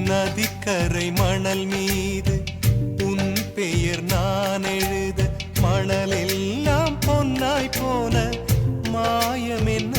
நதிக்கரை மணல் மீது உன் பெயர் நான் எழுத மணலெல்லாம் பொன்னாய் போன மாயம் என்ன